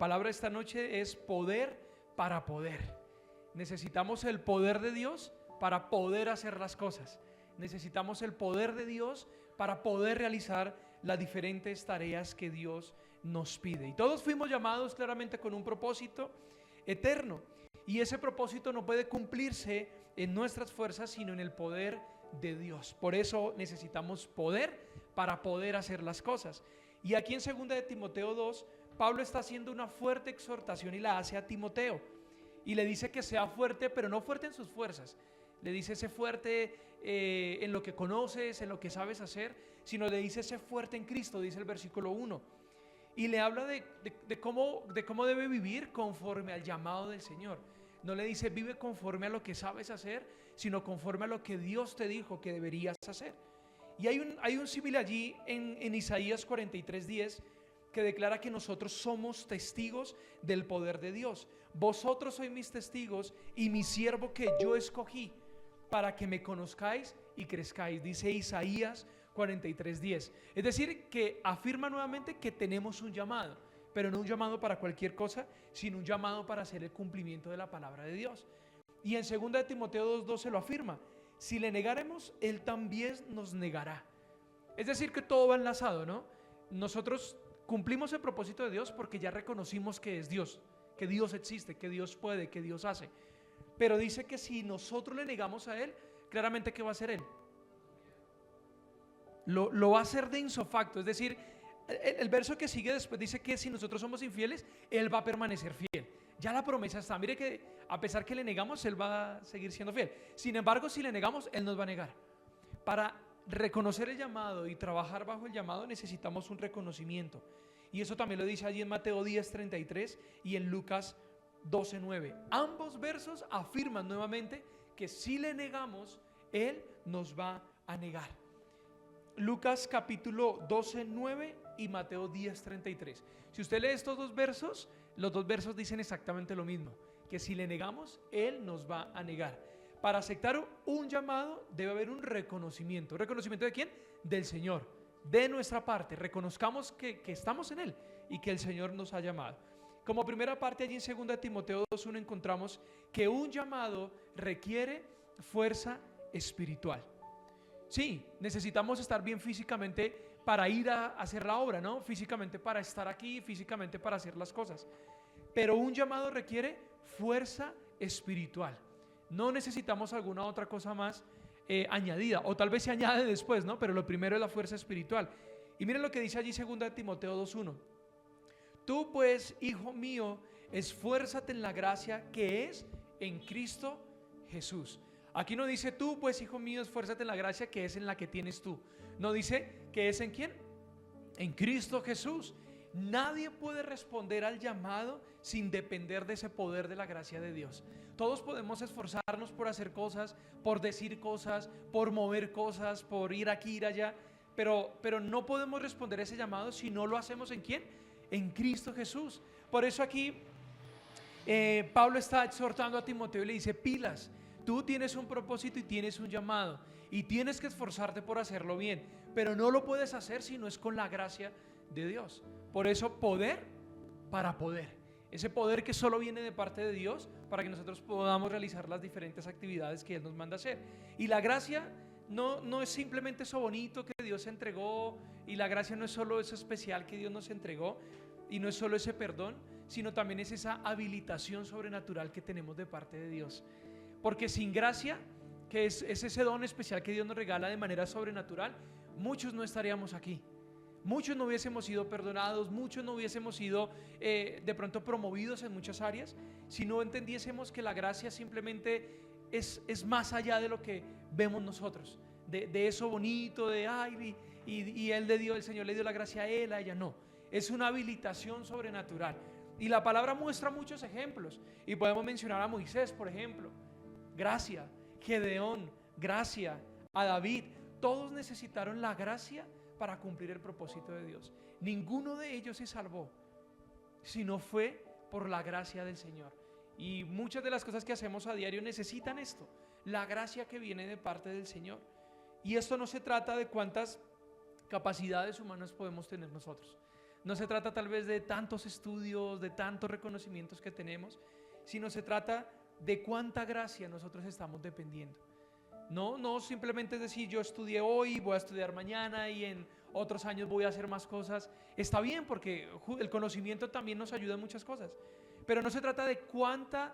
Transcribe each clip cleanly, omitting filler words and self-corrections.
palabra esta noche es poder para poder. Necesitamos el poder de Dios para poder hacer las cosas. Necesitamos el poder de Dios para poder realizar las diferentes tareas que Dios nos pide. Y todos fuimos llamados claramente con un propósito eterno. Y ese propósito no puede cumplirse en nuestras fuerzas, sino en el poder de Dios. Por eso necesitamos poder para poder hacer las cosas. Y aquí en 2 de Timoteo 2, Pablo está haciendo una fuerte exhortación y la hace a Timoteo. Y le dice que sea fuerte, pero no fuerte en sus fuerzas. Le dice sé fuerte en lo que conoces, en lo que sabes hacer, sino le dice sé fuerte en Cristo, dice el versículo 1. Y le habla de cómo debe vivir conforme al llamado del Señor. No le dice vive conforme a lo que sabes hacer, sino conforme a lo que Dios te dijo que deberías hacer. Y hay un símil allí en Isaías 43:10 que declara que nosotros somos testigos del poder de Dios. Vosotros sois mis testigos y mi siervo que yo escogí para que me conozcáis y crezcáis, dice Isaías 43:10. Es decir, que afirma nuevamente que tenemos un llamado, pero no un llamado para cualquier cosa, sino un llamado para hacer el cumplimiento de la palabra de Dios. Y en 2 de Timoteo 2:12 lo afirma: si le negaremos, Él también nos negará. Es decir, que todo va enlazado, ¿no? Nosotros cumplimos el propósito de Dios porque ya reconocimos que es Dios, que Dios existe, que Dios puede, que Dios hace. Pero dice que si nosotros le negamos a Él, claramente ¿qué va a hacer Él? Lo va a hacer de insofacto. Es decir, el verso que sigue después dice que si nosotros somos infieles, Él va a permanecer fiel. Ya la promesa está. Mire que a pesar que le negamos, Él va a seguir siendo fiel. Sin embargo, si le negamos, Él nos va a negar. Para reconocer el llamado y trabajar bajo el llamado necesitamos un reconocimiento. Y eso también lo dice allí en Mateo 10:33 y en Lucas 12:9. Ambos versos afirman nuevamente que si le negamos, Él nos va a negar. Lucas capítulo 12:9 y Mateo 10:33. Si usted lee estos dos versos, los dos versos dicen exactamente lo mismo, que si le negamos, Él nos va a negar. Para aceptar un llamado debe haber un reconocimiento. ¿Reconocimiento de quién? Del Señor, de nuestra parte. Reconozcamos que estamos en Él y que el Señor nos ha llamado. Como primera parte, allí en 2 de Timoteo 2:1 encontramos que un llamado requiere fuerza espiritual. Sí, necesitamos estar bien físicamente para ir a hacer la obra, ¿no? Físicamente para estar aquí, físicamente para hacer las cosas. Pero un llamado requiere fuerza espiritual. No necesitamos alguna otra cosa más añadida, o tal vez se añade después, ¿no? Pero lo primero es la fuerza espiritual. Y miren lo que dice allí 2 de Timoteo 2:1. Tú pues, hijo mío, esfuérzate en la gracia que es en Cristo Jesús. Aquí no dice tú pues, hijo mío, esfuérzate en la gracia que es en la que tienes tú. No dice que es en quién, en Cristo Jesús. Nadie puede responder al llamado sin depender de ese poder de la gracia de Dios. Todos podemos esforzarnos por hacer cosas, por decir cosas, por mover cosas, por ir aquí, ir allá, pero no podemos responder a ese llamado si no lo hacemos en quién, en Cristo Jesús. Por eso aquí Pablo está exhortando a Timoteo y le dice: pilas, tú tienes un propósito y tienes un llamado y tienes que esforzarte por hacerlo bien, pero no lo puedes hacer si no es con la gracia de Dios. Por eso poder para poder, ese poder que solo viene de parte de Dios para que nosotros podamos realizar las diferentes actividades que Él nos manda hacer. Y la gracia no es simplemente eso bonito que Dios entregó, y la gracia no es solo eso especial que Dios nos entregó, y no es solo ese perdón, sino también es esa habilitación sobrenatural que tenemos de parte de Dios. Porque sin gracia, que es ese don especial que Dios nos regala de manera sobrenatural, muchos no estaríamos aquí. Muchos no hubiésemos sido perdonados, muchos no hubiésemos sido de pronto promovidos en muchas áreas, si no entendiésemos que la gracia simplemente es más allá de lo que vemos nosotros, de eso bonito, de ay, y Él le dio, el Señor le dio la gracia a él, a ella. No, es una habilitación sobrenatural. Y la palabra muestra muchos ejemplos, y podemos mencionar a Moisés, por ejemplo, gracia, Gedeón, gracia, a David. Todos necesitaron la gracia para cumplir el propósito de Dios. Ninguno de ellos se salvó, sino fue por la gracia del Señor. Y muchas de las cosas que hacemos a diario necesitan esto, la gracia que viene de parte del Señor. Y esto no se trata de cuántas capacidades humanas podemos tener nosotros. No se trata tal vez de tantos estudios, de tantos reconocimientos que tenemos, sino se trata de cuánta gracia nosotros estamos dependiendo. No simplemente es decir, yo estudié hoy, voy a estudiar mañana y en otros años voy a hacer más cosas. Está bien porque el conocimiento también nos ayuda en muchas cosas, pero no se trata de cuántas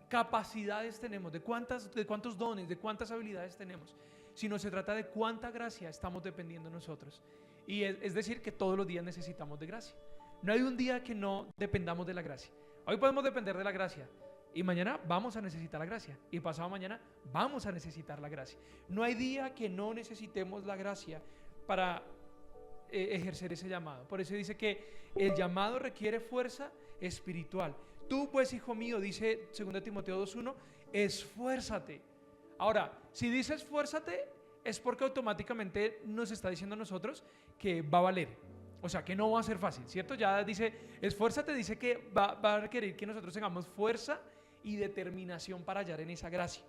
capacidades tenemos, de cuántos dones, de cuántas habilidades tenemos, sino se trata de cuánta gracia estamos dependiendo nosotros. Y es decir, que todos los días necesitamos de gracia. No hay un día que no dependamos de la gracia. Hoy podemos depender de la gracia, y mañana vamos a necesitar la gracia, y pasado mañana vamos a necesitar la gracia. No hay día que no necesitemos la gracia para ejercer ese llamado. Por eso dice que el llamado requiere fuerza espiritual. Tú pues, hijo mío, dice 2 Timoteo 2:1, esfuérzate. Ahora, si dice esfuérzate, es porque automáticamente nos está diciendo a nosotros que va a valer. O sea, que no va a ser fácil, ¿cierto? Ya dice, esfuérzate, dice que va a requerir que nosotros tengamos fuerza y determinación para hallar en esa gracia.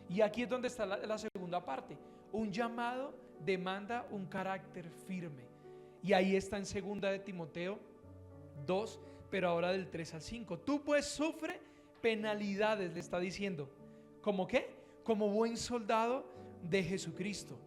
Y aquí es donde está la segunda parte. Un llamado demanda un carácter firme. Y ahí está en 2 Timoteo 2, pero ahora del 3 al 5. Tú pues sufre penalidades, le está diciendo. ¿Cómo qué? Como buen soldado de Jesucristo.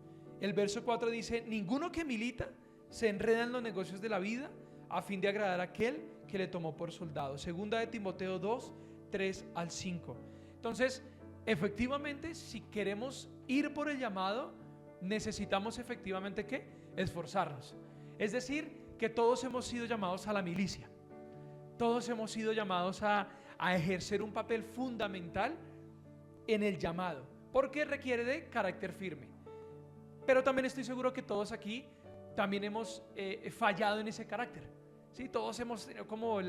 El verso 4 dice, ninguno que milita se enreda en los negocios de la vida a fin de agradar a aquel que le tomó por soldado. 2 Timoteo 2, 3 al 5. Entonces, efectivamente, si queremos ir por el llamado, necesitamos efectivamente ¿qué? Esforzarnos. Es decir, que todos hemos sido llamados a la milicia. Todos hemos sido llamados a ejercer un papel fundamental en el llamado, porque requiere de carácter firme. Pero también estoy seguro que todos aquí también hemos fallado en ese carácter. ¿Sí? Todos hemos tenido como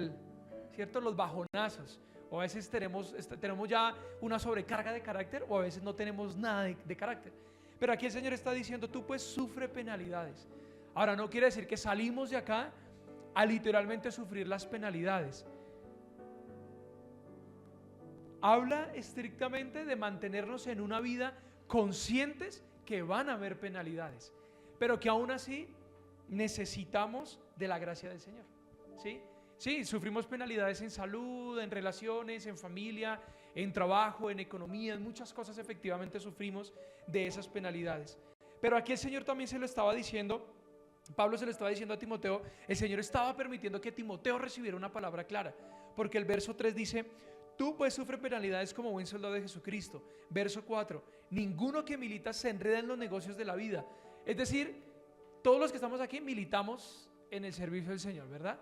¿cierto? Los bajonazos. O a veces tenemos ya una sobrecarga de carácter, o a veces no tenemos nada de carácter. Pero aquí el Señor está diciendo, tú pues sufre penalidades. Ahora, no quiere decir que salimos de acá a literalmente sufrir las penalidades. Habla estrictamente de mantenernos en una vida conscientes que van a haber penalidades, pero que aún así necesitamos de la gracia del Señor. ¿Sí? Sí, sufrimos penalidades en salud, en relaciones, en familia, en trabajo, en economía, en muchas cosas efectivamente sufrimos de esas penalidades. Pero aquí el Señor también se lo estaba diciendo, Pablo se lo estaba diciendo a Timoteo, el Señor estaba permitiendo que Timoteo recibiera una palabra clara, porque el verso 3 dice, tú pues sufre penalidades como buen soldado de Jesucristo. Verso 4, ninguno que milita se enreda en los negocios de la vida. Es decir, todos los que estamos aquí militamos en el servicio del Señor, ¿verdad?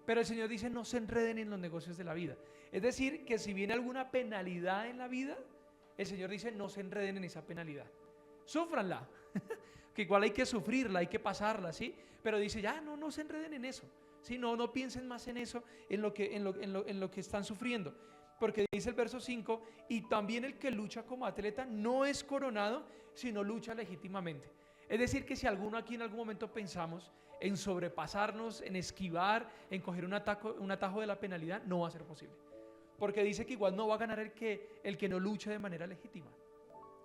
Pero el Señor dice, no se enreden en los negocios de la vida. Es decir, que si viene alguna penalidad en la vida, el Señor dice, no se enreden en esa penalidad. Súfranla, que igual hay que sufrirla, hay que pasarla, ¿sí? Pero dice, ya, no se enreden en eso. ¿Sí? No piensen más en eso, en lo que están sufriendo. Porque dice el verso 5, y también el que lucha como atleta no es coronado, sino lucha legítimamente. Es decir, que si alguno aquí en algún momento pensamos en sobrepasarnos, en esquivar, en coger un atajo de la penalidad, no va a ser posible. Porque dice que igual no va a ganar el que no lucha de manera legítima.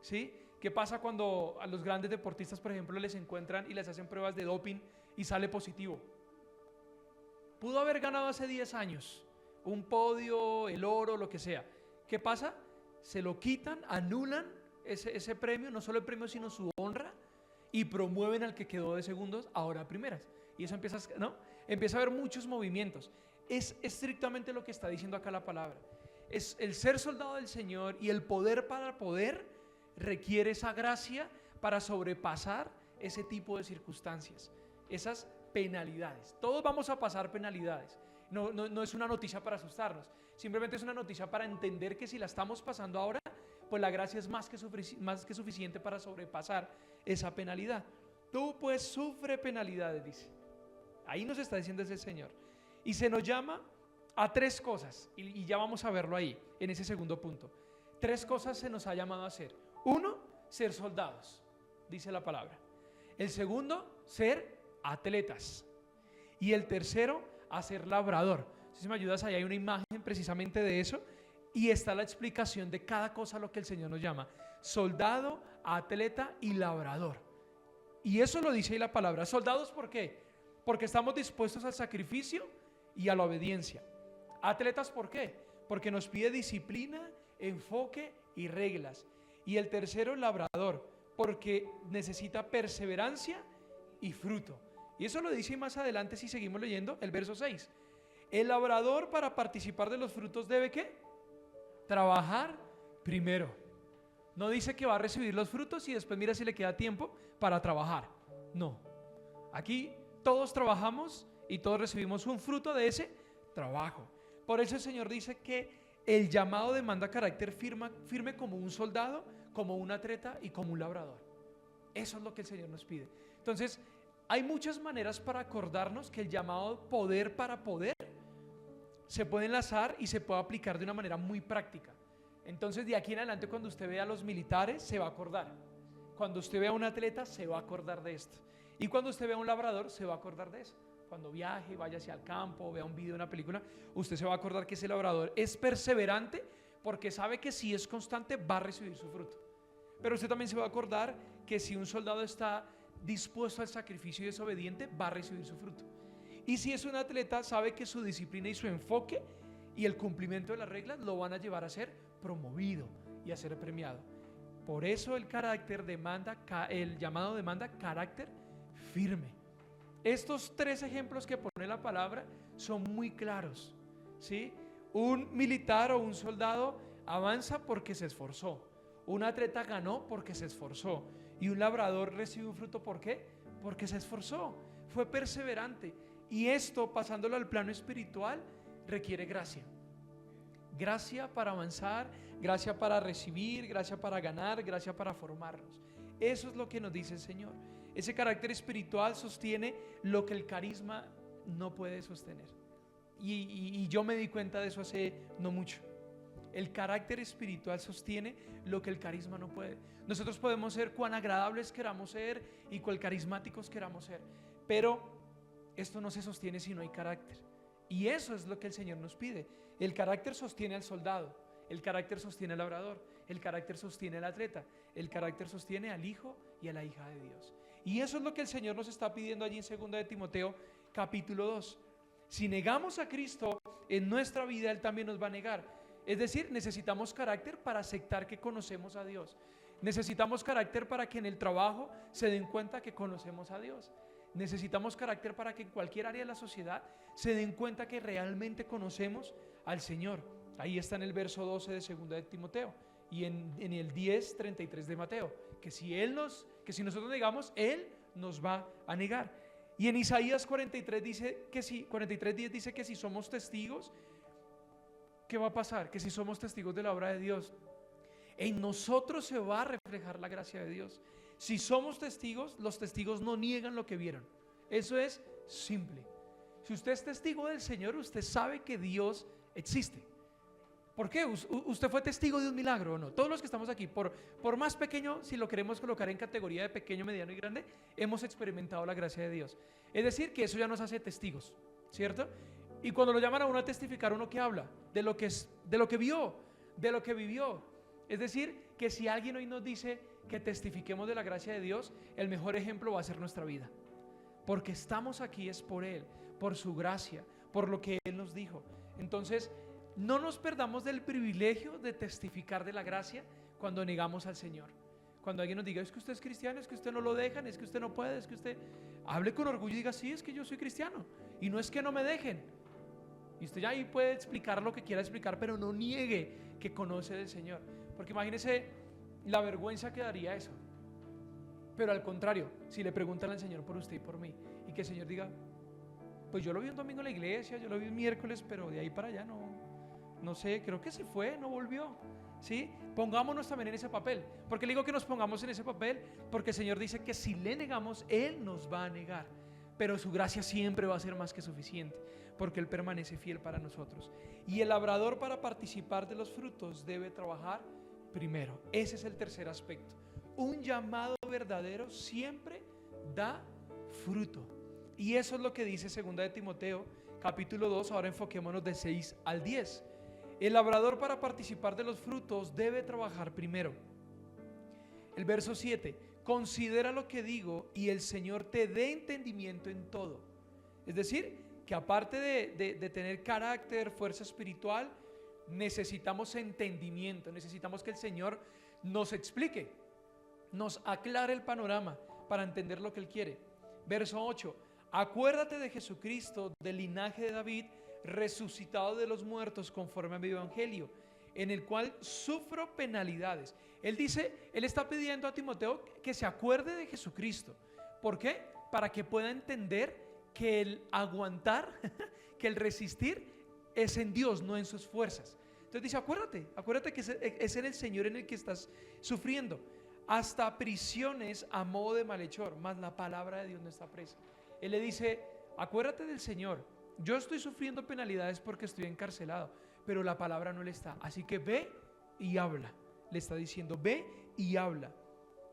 ¿Sí? ¿Qué pasa cuando a los grandes deportistas, por ejemplo, les encuentran y les hacen pruebas de doping y sale positivo? Pudo haber ganado hace 10 años un podio, el oro, lo que sea. ¿Qué pasa? Se lo quitan, anulan ese premio, no solo el premio, sino su honra, y promueven al que quedó de segundos ahora a primeras. Y eso empieza a haber muchos movimientos. Es estrictamente lo que está diciendo acá la palabra. Es el ser soldado del Señor y el poder para poder requiere esa gracia para sobrepasar ese tipo de circunstancias, esas penalidades. Todos vamos a pasar penalidades. No es una noticia para asustarnos, simplemente es una noticia para entender que si la estamos pasando ahora, pues la gracia es más que suficiente para sobrepasar esa penalidad. Tú pues sufre penalidades, dice. Ahí nos está diciendo ese Señor. Y se nos llama a 3 cosas, y ya vamos a verlo ahí, en ese segundo punto. 3 cosas se nos ha llamado a hacer. 1, ser soldados, dice la palabra. El segundo, ser atletas. Y el tercero, a ser labrador. Si me ayudas, ahí hay una imagen precisamente de eso, y está la explicación de cada cosa a lo que el Señor nos llama: soldado, atleta y labrador. Y eso lo dice ahí la palabra. Soldados, ¿por qué? Porque estamos dispuestos al sacrificio y a la obediencia. Atletas, ¿por qué? Porque nos pide disciplina, enfoque y reglas. Y el tercero, labrador, porque necesita perseverancia y fruto. Y eso lo dice más adelante si seguimos leyendo el verso 6. El labrador, para participar de los frutos, debe ¿qué? Trabajar primero. No dice que va a recibir los frutos y después mira si le queda tiempo para trabajar. No. Aquí todos trabajamos y todos recibimos un fruto de ese trabajo. Por eso el Señor dice que el llamado demanda carácter firme como un soldado, como un atleta y como un labrador. Eso es lo que el Señor nos pide. Entonces, hay muchas maneras para acordarnos que el llamado poder para poder se puede enlazar y se puede aplicar de una manera muy práctica. Entonces, de aquí en adelante, cuando usted vea a los militares, se va a acordar. Cuando usted vea a un atleta, se va a acordar de esto. Y cuando usted vea a un labrador, se va a acordar de eso. Cuando viaje, vaya hacia el campo, vea un video, una película, usted se va a acordar que ese labrador es perseverante porque sabe que si es constante va a recibir su fruto. Pero usted también se va a acordar que si un soldado está dispuesto al sacrificio y es obediente, va a recibir su fruto. Y si es un atleta, sabe que su disciplina y su enfoque y el cumplimiento de las reglas lo van a llevar a ser promovido y a ser premiado. Por eso el llamado demanda carácter firme. Estos 3 ejemplos que pone la palabra son muy claros, ¿sí? Un militar o un soldado avanza porque se esforzó. Un atleta ganó porque se esforzó. Y un labrador recibe un fruto, ¿por qué? Porque se esforzó, fue perseverante. Y esto, pasándolo al plano espiritual, requiere gracia. Gracia para avanzar, gracia para recibir, gracia para ganar, gracia para formarnos. Eso es lo que nos dice el Señor. Ese carácter espiritual sostiene lo que el carisma no puede sostener. Y yo me di cuenta de eso hace no mucho. El carácter espiritual sostiene lo que el carisma no puede. Nosotros podemos ser cuán agradables queramos ser y cuán carismáticos queramos ser, pero esto no se sostiene si no hay carácter. Y eso es lo que el Señor nos pide. El carácter sostiene al soldado, el carácter sostiene al labrador, el carácter sostiene al atleta, el carácter sostiene al hijo y a la hija de Dios. Y eso es lo que el Señor nos está pidiendo allí en 2 de Timoteo capítulo 2. Si negamos a Cristo en nuestra vida, Él también nos va a negar. Es decir, necesitamos carácter para aceptar que conocemos a Dios. Necesitamos carácter para que en el trabajo se den cuenta que conocemos a Dios. Necesitamos carácter para que en cualquier área de la sociedad se den cuenta que realmente conocemos al Señor. Ahí está en el verso 12 de 2 de Timoteo y en el 10:33 de Mateo, que si nosotros negamos, Él nos va a negar. Y en Isaías 43:10 dice que si somos testigos, ¿qué va a pasar? Que si somos testigos de la obra de Dios, en nosotros se va a reflejar la gracia de Dios. Si somos testigos, los testigos no niegan lo que vieron. Eso es simple. Si usted es testigo del Señor, usted sabe que Dios existe. ¿Por qué? ¿Usted fue testigo de un milagro o no? Todos los que estamos aquí, por más pequeño, si lo queremos colocar en categoría de pequeño, mediano y grande, hemos experimentado la gracia de Dios. Es decir, que eso ya nos hace testigos, ¿cierto? Y cuando lo llaman a uno a testificar, ¿uno qué habla? De lo que vio, de lo que vivió. Es decir, que si alguien hoy nos dice que testifiquemos de la gracia de Dios, el mejor ejemplo va a ser nuestra vida. Porque estamos aquí es por Él, por su gracia, por lo que Él nos dijo. Entonces, no nos perdamos del privilegio de testificar de la gracia cuando negamos al Señor. Cuando alguien nos diga, es que usted es cristiano, es que usted no lo dejan, es que usted no puede, es que usted... Hable con orgullo y diga, sí, es que yo soy cristiano. Y no es que no me dejen. Y usted ya ahí puede explicar lo que quiera explicar, pero no niegue que conoce del Señor. Porque imagínese la vergüenza que daría eso. Pero al contrario, si le preguntan al Señor por usted y por mí, y que el Señor diga, pues yo lo vi un domingo en la iglesia, yo lo vi un miércoles, pero de ahí para allá no sé, creo que se fue, no volvió. ¿Sí? Pongámonos también en ese papel. ¿Por qué le digo que nos pongamos en ese papel? Porque el Señor dice que si le negamos, Él nos va a negar. Pero su gracia siempre va a ser más que suficiente, porque Él permanece fiel para nosotros. Y el labrador, para participar de los frutos, debe trabajar primero. Ese es el tercer aspecto. Un llamado verdadero siempre da fruto. Y eso es lo que dice 2 de Timoteo capítulo 2. Ahora enfoquémonos de 6 al 10. El labrador, para participar de los frutos, debe trabajar primero. El verso 7: considera lo que digo y el Señor te dé entendimiento en todo. Es decir, que aparte de tener carácter, fuerza espiritual, necesitamos entendimiento, necesitamos que el Señor nos explique, nos aclare el panorama para entender lo que Él quiere. Verso 8, acuérdate de Jesucristo, del linaje de David, resucitado de los muertos conforme a mi evangelio, en el cual sufro penalidades. Él dice, él está pidiendo a Timoteo que se acuerde de Jesucristo. ¿Por qué? Para que pueda entender que el aguantar, que el resistir es en Dios, no en sus fuerzas. Entonces dice, acuérdate que es en el Señor en el que estás sufriendo. Hasta prisiones a modo de malhechor, mas la palabra de Dios no está presa. Él le dice, acuérdate del Señor. Yo estoy sufriendo penalidades porque estoy encarcelado, pero la palabra no le está. Así que ve y habla. Le está diciendo, ve y habla.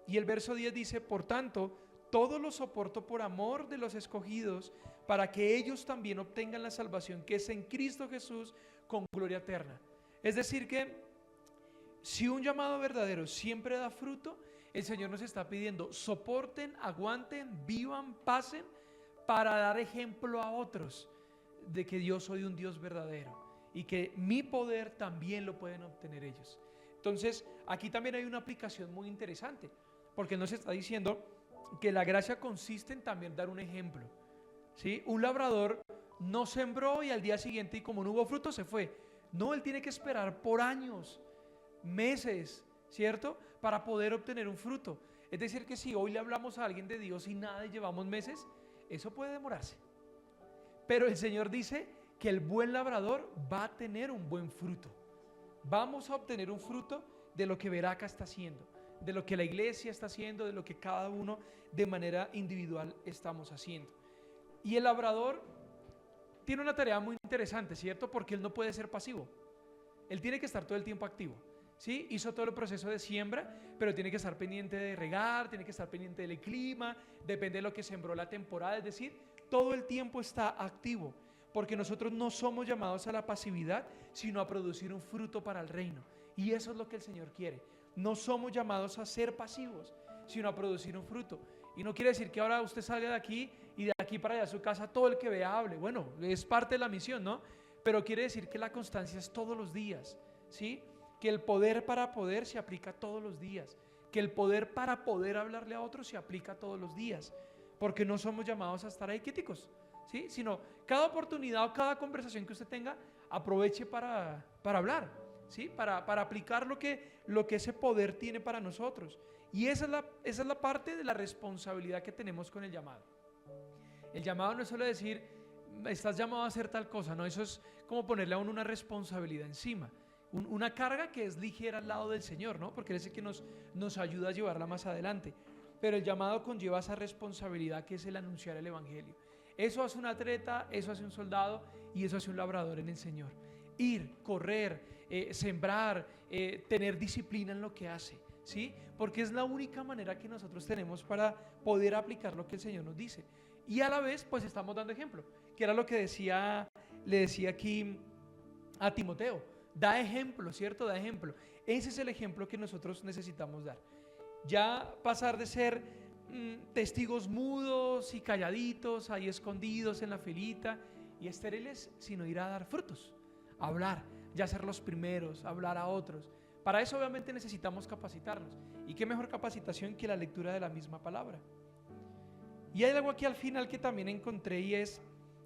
Y el verso 10 dice, por tanto, todo lo soporto por amor de los escogidos, para que ellos también obtengan la salvación que es en Cristo Jesús con gloria eterna. Es decir que si un llamado verdadero siempre da fruto, el Señor nos está pidiendo, soporten, aguanten, vivan, pasen, para dar ejemplo a otros de que yo soy un Dios verdadero y que mi poder también lo pueden obtener ellos. Entonces, aquí también hay una aplicación muy interesante, porque nos está diciendo que la gracia consiste en también dar un ejemplo, ¿sí? Un labrador no sembró y al día siguiente, y como no hubo fruto, se fue. No, él tiene que esperar por años, meses, ¿cierto? Para poder obtener un fruto. Es decir, que si hoy le hablamos a alguien de Dios y nada y llevamos meses, eso puede demorarse. Pero el Señor dice que el buen labrador va a tener un buen fruto. Vamos a obtener un fruto de lo que Veraca está haciendo, de lo que la iglesia está haciendo, de lo que cada uno de manera individual estamos haciendo. Y el labrador tiene una tarea muy interesante, ¿cierto? Porque él no puede ser pasivo. Él tiene que estar todo el tiempo activo, ¿sí? Hizo todo el proceso de siembra, pero tiene que estar pendiente de regar, tiene que estar pendiente del clima, depende de lo que sembró la temporada, es decir, todo el tiempo está activo, porque nosotros no somos llamados a la pasividad, sino a producir un fruto para el reino. Y eso es lo que el Señor quiere. No somos llamados a ser pasivos, sino a producir un fruto. Y no quiere decir que ahora usted salga de aquí y de aquí para allá a su casa todo el que vea hable. Bueno, es parte de la misión, ¿no? Pero quiere decir que la constancia es todos los días, ¿sí? Que el poder para poder se aplica todos los días. Que el poder para poder hablarle a otros se aplica todos los días. Porque no somos llamados a estar ahí quieticos, ¿sí? Sino cada oportunidad o cada conversación que usted tenga, aproveche para hablar, ¿sí? Para aplicar lo que ese poder tiene para nosotros. Y esa es la parte de la responsabilidad que tenemos con el llamado. El llamado no es solo decir, estás llamado a hacer tal cosa, no, eso es como ponerle a uno una responsabilidad encima, una carga que es ligera al lado del Señor, ¿no? Porque Él es el que nos ayuda a llevarla más adelante. Pero el llamado conlleva esa responsabilidad que es el anunciar el Evangelio. Eso hace un atleta, eso hace un soldado y eso hace un labrador en el Señor. Ir, correr, sembrar, tener disciplina en lo que hace, ¿sí? Porque es la única manera que nosotros tenemos para poder aplicar lo que el Señor nos dice. Y a la vez, pues estamos dando ejemplo, que era lo que le decía aquí a Timoteo. Da ejemplo, ¿cierto? Da ejemplo. Ese es el ejemplo que nosotros necesitamos dar. Ya pasar de ser testigos mudos y calladitos, ahí escondidos en la filita y estériles, sino ir a dar frutos, a hablar, ya ser los primeros, hablar a otros. Para eso obviamente necesitamos capacitarnos. ¿Y qué mejor capacitación que la lectura de la misma palabra? Y hay algo aquí al final que también encontré y es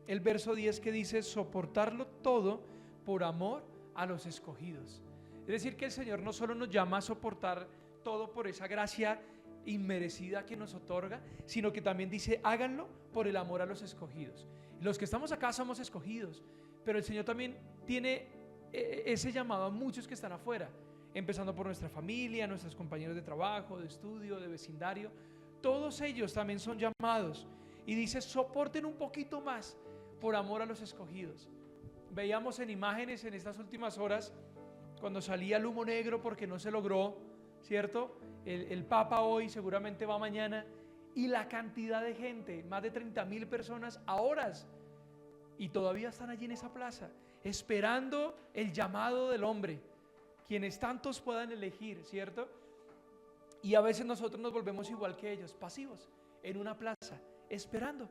el verso 10 que dice, soportarlo todo por amor a los escogidos. Es decir, que el Señor no solo nos llama a soportar todo por esa gracia inmerecida que nos otorga, sino que también dice, háganlo por el amor a los escogidos. Los que estamos acá somos escogidos, pero el Señor también tiene ese llamado a muchos que están afuera, empezando por nuestra familia, nuestros compañeros de trabajo, de estudio, de vecindario. Todos ellos también son llamados y dice, soporten un poquito más por amor a los escogidos. Veíamos en imágenes en estas últimas horas cuando salía el humo negro porque no se logró, ¿cierto? El Papa hoy seguramente va mañana y la cantidad de gente, más de 30,000 personas a horas, y todavía están allí en esa plaza esperando el llamado del hombre, quienes tantos puedan elegir, ¿cierto? Y a veces nosotros nos volvemos igual que ellos, pasivos, en una plaza, esperando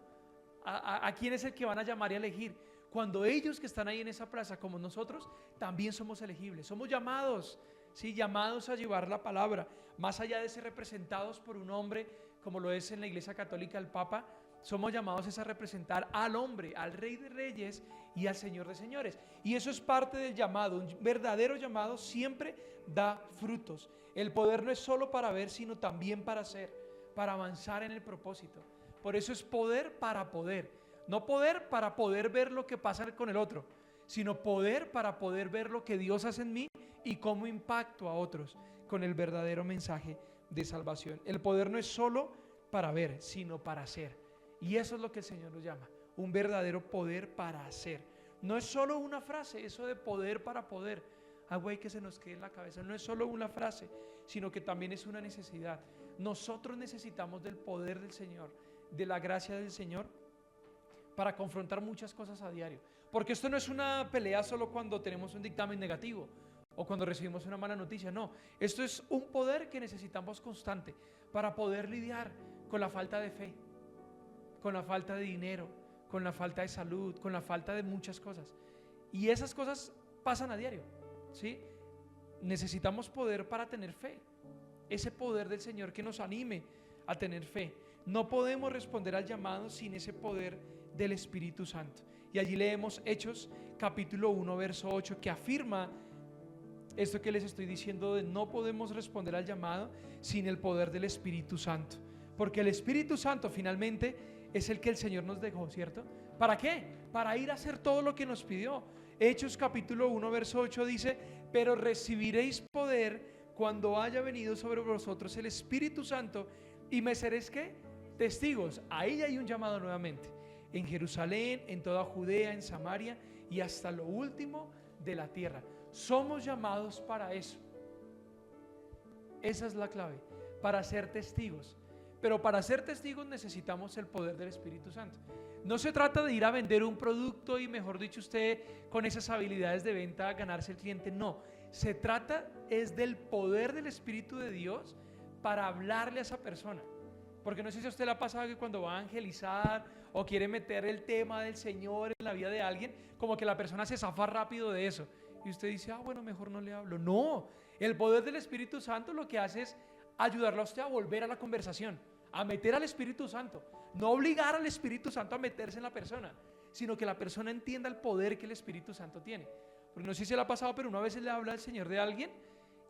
a quién es el que van a llamar y a elegir. Cuando ellos que están ahí en esa plaza, como nosotros, también somos elegibles. Somos llamados, ¿sí? Llamados a llevar la palabra. Más allá de ser representados por un hombre, como lo es en la Iglesia Católica el Papa, somos llamados a representar al hombre, al Rey de Reyes y al Señor de Señores. Y eso es parte del llamado. Un verdadero llamado siempre da frutos. El poder no es solo para ver, sino también para hacer, para avanzar en el propósito. Por eso es poder para poder. No poder para poder ver lo que pasa con el otro, sino poder para poder ver lo que Dios hace en mí y cómo impacto a otros con el verdadero mensaje de salvación. El poder no es solo para ver, sino para hacer. Y eso es lo que el Señor nos llama, un verdadero poder para hacer. No es solo una frase, eso de poder para poder, algo ahí que se nos quede en la cabeza. No es solo una frase, sino que también es una necesidad. Nosotros necesitamos del poder del Señor, de la gracia del Señor, para confrontar muchas cosas a diario. Porque esto no es una pelea solo cuando tenemos un dictamen negativo o cuando recibimos una mala noticia. No, esto es un poder que necesitamos constante para poder lidiar con la falta de fe, con la falta de dinero, con la falta de salud, con la falta de muchas cosas. Y esas cosas pasan a diario, ¿sí? Necesitamos poder para tener fe, ese poder del Señor que nos anime a tener fe. No podemos responder al llamado sin ese poder del Espíritu Santo. Y allí leemos Hechos capítulo 1 verso 8, que afirma esto que les estoy diciendo, de no podemos responder al llamado sin el poder del Espíritu Santo. Porque el Espíritu Santo finalmente es el que el Señor nos dejó, ¿cierto? ¿Para qué? Para ir a hacer todo lo que nos pidió. Hechos capítulo 1 verso 8 dice: pero recibiréis poder cuando haya venido sobre vosotros el Espíritu Santo y me seréis, ¿qué? Testigos. Ahí hay un llamado nuevamente. En Jerusalén, en toda Judea, en Samaria y hasta lo último de la tierra. Somos llamados para eso. Esa es la clave, para ser testigos. Pero para ser testigos necesitamos el poder del Espíritu Santo. No se trata de ir a vender un producto y, mejor dicho, usted con esas habilidades de venta ganarse el cliente. No, se trata es del poder del Espíritu de Dios para hablarle a esa persona. Porque no sé si a usted le ha pasado que cuando va a evangelizar o quiere meter el tema del Señor en la vida de alguien, como que la persona se zafa rápido de eso. Y usted dice, bueno, mejor no le hablo. No, el poder del Espíritu Santo lo que hace es ayudarle a usted a volver a la conversación, a meter al Espíritu Santo. No obligar al Espíritu Santo a meterse en la persona, sino que la persona entienda el poder que el Espíritu Santo tiene. Porque no sé si se le ha pasado, pero una vez le habla al Señor de alguien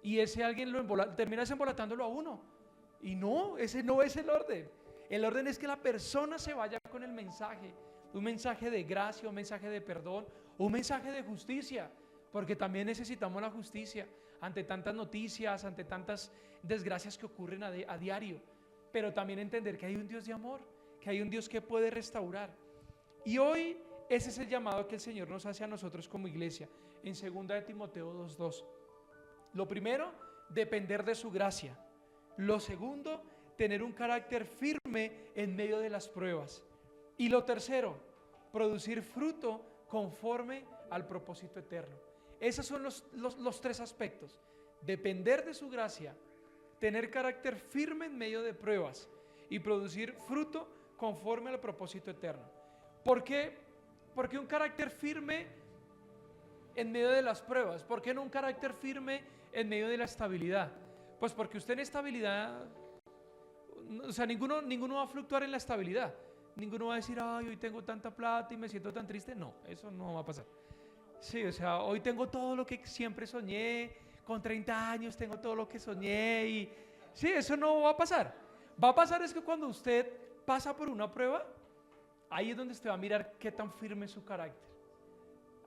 y ese alguien termina embolatándolo a uno. Y no, ese no es el orden. El orden es que la persona se vaya con el mensaje, un mensaje de gracia, un mensaje de perdón, un mensaje de justicia, porque también necesitamos la justicia ante tantas noticias, ante tantas desgracias que ocurren a diario. Pero también entender que hay un Dios de amor, que hay un Dios que puede restaurar. Y hoy ese es el llamado que el Señor nos hace a nosotros como iglesia, en 2 de Timoteo 2:2. Lo primero, depender de su gracia. Lo segundo, tener un carácter firme en medio de las pruebas. Y lo tercero, producir fruto conforme al propósito eterno. Esos son los tres aspectos: depender de su gracia, tener carácter firme en medio de pruebas y producir fruto conforme al propósito eterno. ¿Por qué? Porque un carácter firme en medio de las pruebas. ¿Por qué no un carácter firme en medio de la estabilidad? Pues porque usted en estabilidad, o sea, ninguno va a fluctuar en la estabilidad. Ninguno va a decir, hoy tengo tanta plata y me siento tan triste. No, eso no va a pasar. Sí, o sea, hoy tengo todo lo que siempre soñé, con 30 años tengo todo lo que soñé y sí, eso no va a pasar. Va a pasar es que cuando usted pasa por una prueba, ahí es donde usted va a mirar qué tan firme es su carácter.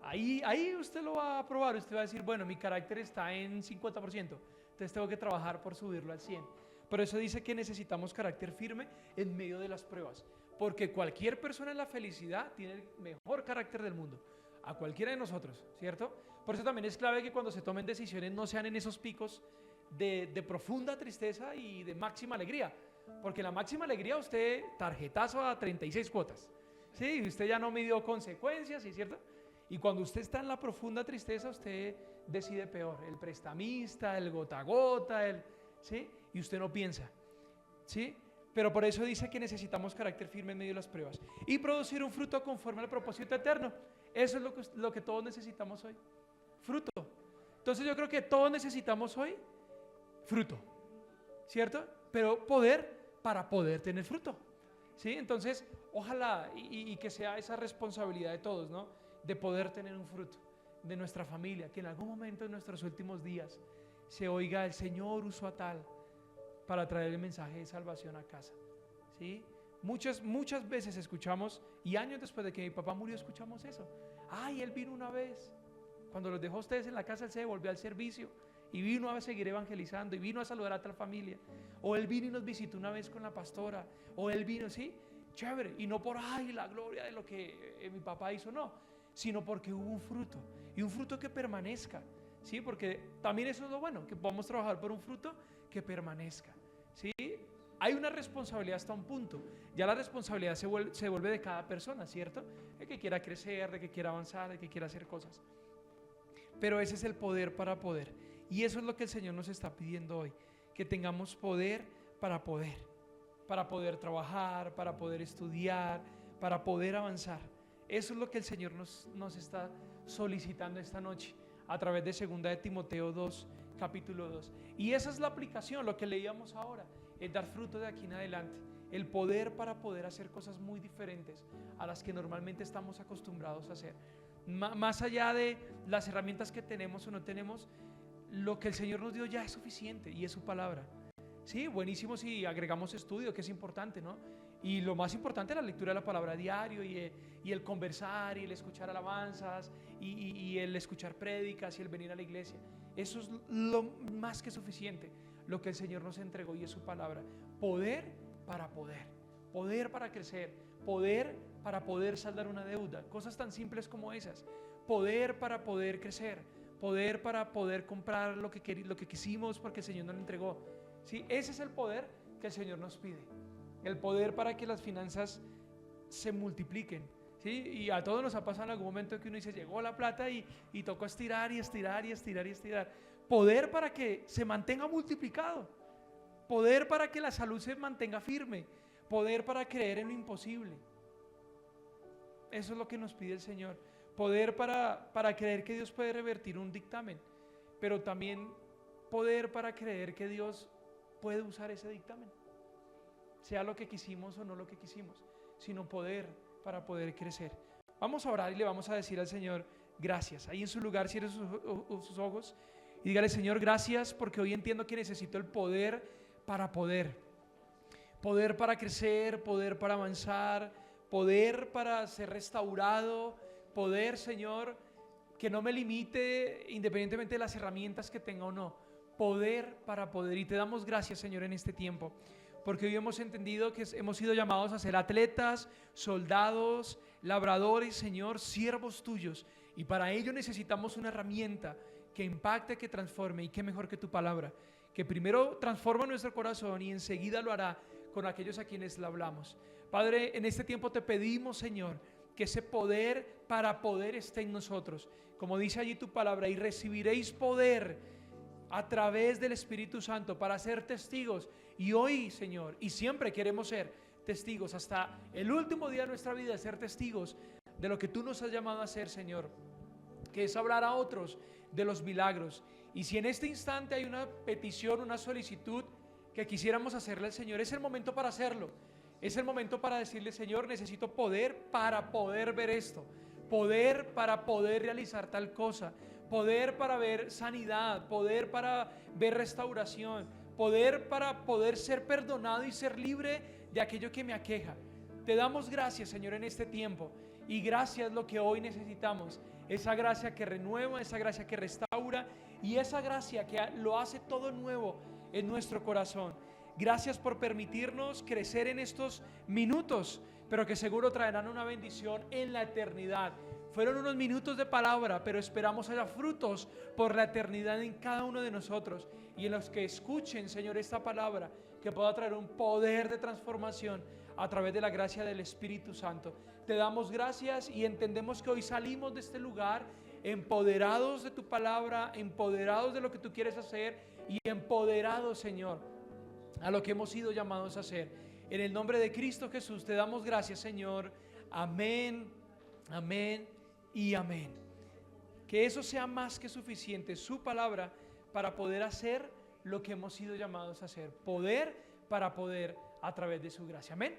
Ahí usted lo va a probar, usted va a decir, bueno, mi carácter está en 50%, entonces tengo que trabajar por subirlo al 100%. Por eso dice que necesitamos carácter firme en medio de las pruebas, porque cualquier persona en la felicidad tiene el mejor carácter del mundo, a cualquiera de nosotros, ¿cierto? Por eso también es clave que cuando se tomen decisiones no sean en esos picos de profunda tristeza y de máxima alegría, porque la máxima alegría usted tarjetazo a 36 cuotas, ¿sí? Usted ya no midió consecuencias, ¿sí? ¿Cierto? Y cuando usted está en la profunda tristeza, usted decide peor, el prestamista, el gota a gota, ¿sí? Y usted no piensa, ¿sí? pero por eso dice que necesitamos carácter firme en medio de las pruebas y producir un fruto conforme al propósito eterno. Eso es lo que todos necesitamos hoy, fruto. Entonces yo creo que todos necesitamos hoy fruto, ¿cierto? Pero poder para poder tener fruto, ¿sí? Entonces ojalá y que sea esa responsabilidad de todos, ¿no? De poder tener un fruto de nuestra familia, que en algún momento en nuestros últimos días se oiga: el Señor usó a tal para traer el mensaje de salvación a casa, ¿sí? Muchas veces escuchamos, y años después de que mi papá murió escuchamos eso: ay, él vino una vez, cuando los dejó a ustedes en la casa, él se devolvió al servicio y vino a seguir evangelizando y vino a saludar a tal familia, o él vino y nos visitó una vez con la pastora, o él vino, ¿sí? Chévere, y no por ay la gloria de lo que mi papá hizo, no, sino porque hubo un fruto, y un fruto que permanezca, ¿sí? Porque también eso es lo bueno, que podamos trabajar por un fruto que permanezca, ¿sí? Hay una responsabilidad hasta un punto, ya la responsabilidad se vuelve de cada persona, ¿cierto? De que quiera crecer, de que quiera avanzar, de que quiera hacer cosas, pero ese es el poder para poder, y eso es lo que el Señor nos está pidiendo hoy, que tengamos poder para poder trabajar, para poder estudiar, para poder avanzar. Eso es lo que el Señor nos está solicitando esta noche a través de 2 de Timoteo 2, capítulo 2. Y esa es la aplicación, lo que leíamos ahora, es dar fruto de aquí en adelante. El poder para poder hacer cosas muy diferentes a las que normalmente estamos acostumbrados a hacer. Más allá de las herramientas que tenemos o no tenemos, lo que el Señor nos dio ya es suficiente y es su palabra. Sí, buenísimo si agregamos estudio, que es importante, ¿no? Y lo más importante es la lectura de la palabra a diario y el conversar y el escuchar alabanzas y el escuchar prédicas y el venir a la iglesia. Eso es lo más que suficiente, lo que el Señor nos entregó y es su palabra. Poder para crecer, poder para poder saldar una deuda, cosas tan simples como esas. Poder para poder crecer, poder para poder comprar lo que quisimos porque el Señor nos lo entregó. ¿Sí? Ese es el poder que el Señor nos pide, el poder para que las finanzas se multipliquen, ¿sí? Y a todos nos ha pasado en algún momento que uno dice: llegó la plata y tocó estirar y estirar y estirar y estirar. Poder para que se mantenga multiplicado, poder para que la salud se mantenga firme, poder para creer en lo imposible. Eso es lo que nos pide el Señor, poder para creer que Dios puede revertir un dictamen, pero también poder para creer que Dios puede usar ese dictamen, sea lo que quisimos o no lo que quisimos, sino poder para poder crecer. Vamos a orar y le vamos a decir al Señor gracias. Ahí en su lugar cierre sus ojos y dígale: Señor, gracias porque hoy entiendo que necesito el poder para poder para crecer, poder para avanzar, poder para ser restaurado, poder, Señor, que no me limite independientemente de las herramientas que tenga o no. Poder para poder. Y te damos gracias, Señor, en este tiempo, porque hoy hemos entendido que hemos sido llamados a ser atletas, soldados, labradores, Señor, siervos tuyos, y para ello necesitamos una herramienta que impacte, que transforme, y qué mejor que tu palabra, que primero transforma nuestro corazón y enseguida lo hará con aquellos a quienes le hablamos. Padre, en este tiempo te pedimos, Señor, que ese poder para poder esté en nosotros, como dice allí tu palabra: y recibiréis poder a través del Espíritu Santo para ser testigos. Y hoy, Señor, y siempre queremos ser testigos hasta el último día de nuestra vida, ser testigos de lo que tú nos has llamado a hacer, Señor, que es hablar a otros de los milagros. Y si en este instante hay una petición, una solicitud que quisiéramos hacerle al Señor, es el momento para hacerlo. Es el momento para decirle: Señor, necesito poder para poder ver esto, poder para poder realizar tal cosa, poder para ver sanidad, poder para ver restauración, poder para poder ser perdonado y ser libre de aquello que me aqueja. Te damos gracias, Señor, en este tiempo, y gracias lo que hoy necesitamos, esa gracia que renueva, esa gracia que restaura y esa gracia que lo hace todo nuevo en nuestro corazón. Gracias por permitirnos crecer en estos minutos, pero que seguro traerán una bendición en la eternidad. Fueron unos minutos de palabra, pero esperamos haya frutos por la eternidad en cada uno de nosotros, y en los que escuchen, Señor, esta palabra, que pueda traer un poder de transformación a través de la gracia del Espíritu Santo. Te damos gracias y entendemos que hoy salimos de este lugar empoderados de tu palabra, empoderados de lo que tú quieres hacer y empoderados, Señor, a lo que hemos sido llamados a hacer. En el nombre de Cristo Jesús te damos gracias, Señor. Amén, amén y amén. Que eso sea más que suficiente, su palabra, para poder hacer lo que hemos sido llamados a hacer. Poder para poder a través de su gracia. Amén.